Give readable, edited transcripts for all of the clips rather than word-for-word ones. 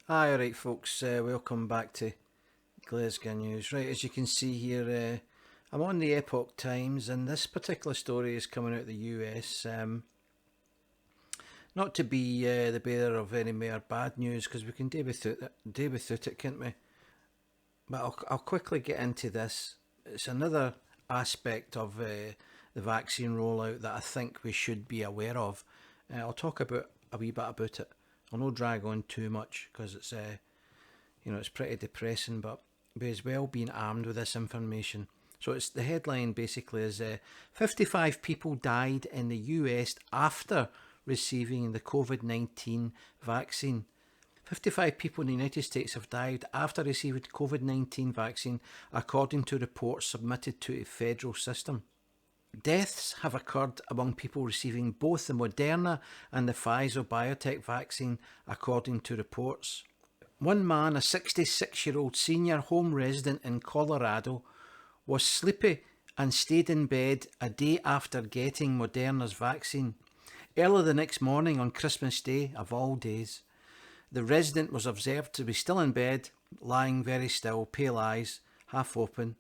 Hi, alright folks, welcome back to Glesga News. Right, as you can see here, I'm on the Epoch Times and this particular story is coming out of the US. Not to be the bearer of any more bad news because we can do without it, can't we? But I'll quickly get into this. It's another aspect of the vaccine rollout that I think we should be aware of. I'll talk about a wee bit about it. I'll not drag on too much because it's it's pretty depressing, but be as well being armed with this information. So it's the headline basically is 55 people died in the US after receiving the COVID-19 vaccine. 55 people in the United States have died after receiving COVID-19 vaccine, according to reports submitted to a federal system. Deaths have occurred among people receiving both the Moderna and the Pfizer-BioNTech vaccine, according to reports. One man, a 66-year-old senior home resident in Colorado, was sleepy and stayed in bed a day after getting Moderna's vaccine. Early the next morning on Christmas Day, of all days, the resident was observed to be still in bed, lying very still, pale eyes, half open.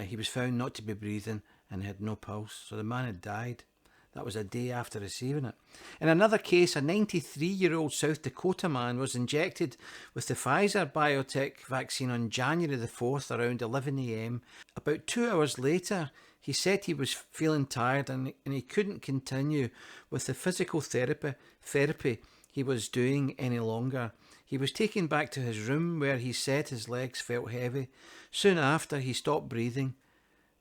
He was found not to be breathing and had no pulse, so the man had died. That was a day after receiving it. In another case, a 93-year-old South Dakota man was injected with the Pfizer-BioNTech vaccine on January the 4th around 11 a.m. About 2 hours later, he said he was feeling tired and he couldn't continue with the physical therapy he was doing any longer. He was taken back to his room where he said his legs felt heavy. Soon after, he stopped breathing.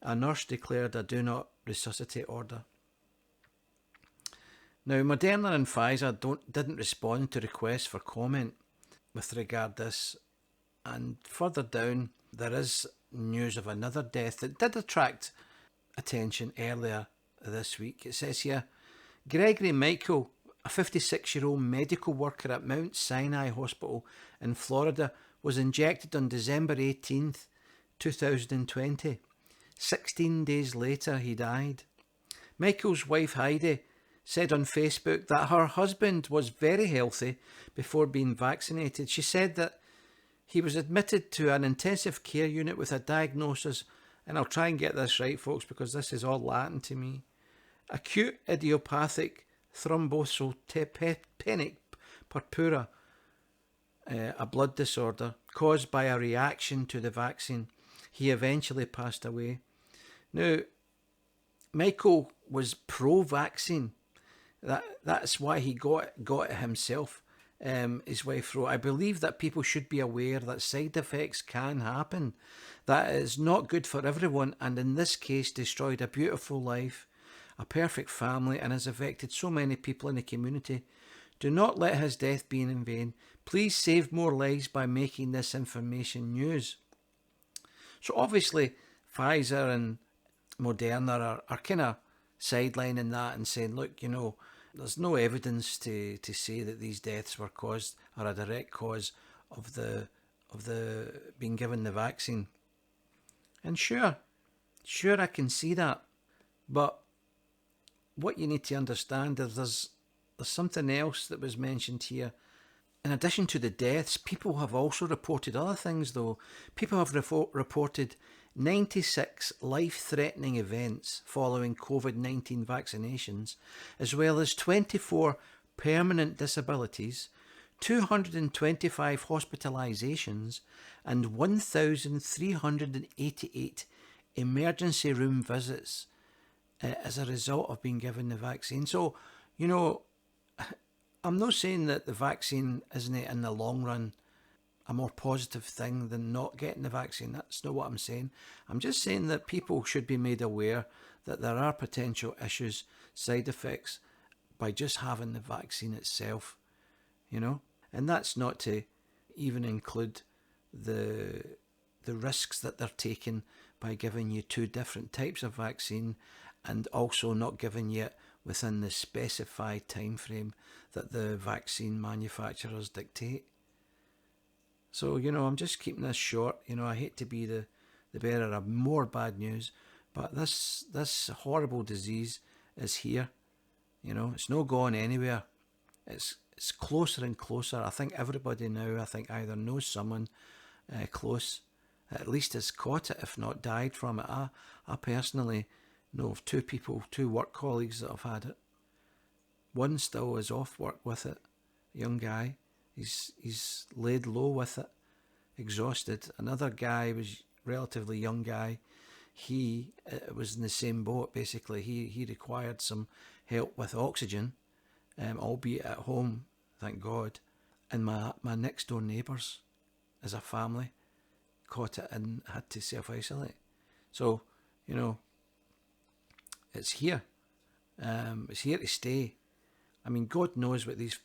A nurse declared a do not resuscitate order. Now, Moderna and Pfizer didn't respond to requests for comment with regard to this. And further down, there is news of another death that did attract attention earlier this week. It says here, Gregory Michael, a 56-year-old medical worker at Mount Sinai Hospital in Florida, was injected on December 18th, 2020. 16 days later, he died. Michael's wife, Heidi, said on Facebook that her husband was very healthy before being vaccinated. She said that he was admitted to an intensive care unit with a diagnosis, and I'll try and get this right, folks, because this is all Latin to me. Acute idiopathic thrombocytopenic purpura, a blood disorder caused by a reaction to the vaccine. He eventually passed away. Now, Michael was pro-vaccine. That's why he got it himself. His wife wrote, I believe that people should be aware that side effects can happen. That is not good for everyone, and in this case destroyed a beautiful life, a perfect family, and has affected so many people in the community. Do not let his death be in vain. Please save more lives by making this information news. So obviously Pfizer and Moderna are kind of sidelining that and saying, look, there's no evidence to say that these deaths were caused or a direct cause of the being given the vaccine. And sure I can see that, but what you need to understand is there's something else that was mentioned here. In addition to the deaths, people have also reported other things though. People have reported 96 life-threatening events following COVID-19 vaccinations, as well as 24 permanent disabilities, 225 hospitalisations, and 1,388 emergency room visits as a result of being given the vaccine. So, I'm not saying that the vaccine isn't in the long run a more positive thing than not getting the vaccine. That's not what I'm saying. I'm just saying that people should be made aware that there are potential issues, side effects, by just having the vaccine itself, And that's not to even include the risks that they're taking by giving you two different types of vaccine and also not giving you it within the specified time frame that the vaccine manufacturers dictate. So, I'm just keeping this short. I hate to be the bearer of more bad news, but this horrible disease is here. It's not going anywhere. It's it's closer and closer. I think everybody now, I think, either knows someone close, at least has caught it, if not died from it. I personally know of two people, two work colleagues that have had it. One still is off work with it, a young guy. He's laid low with it, exhausted. Another guy was relatively young guy. He was in the same boat basically. He required some help with oxygen, albeit at home, thank God. And my next door neighbours, as a family, caught it and had to self isolate. So, you know, it's here. It's here to stay. I mean, God knows what these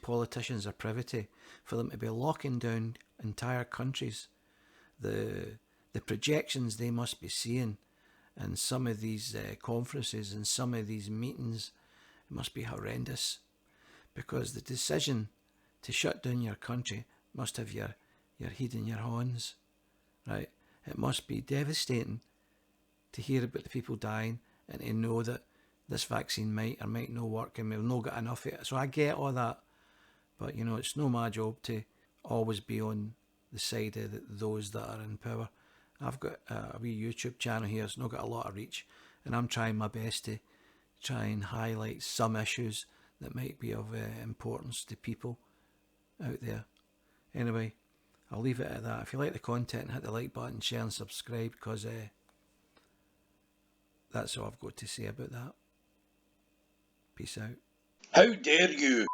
politicians are privy to, for them to be locking down entire countries. The projections they must be seeing in some of these conferences and some of these meetings, it must be horrendous, because the decision to shut down your country must have your head in your hands, right? It must be devastating to hear about the people dying and to know that this vaccine might or might not work and we've not got enough of it. So I get all that, but you know, it's no my job to always be on the side of those that are in power. I've got a wee YouTube channel here. It's not got a lot of reach, and I'm trying my best to try and highlight some issues that might be of importance to people out there. Anyway, I'll leave it at that. If you like the content, hit the like button, share and subscribe, because that's all I've got to say about that. Peace out. How dare you!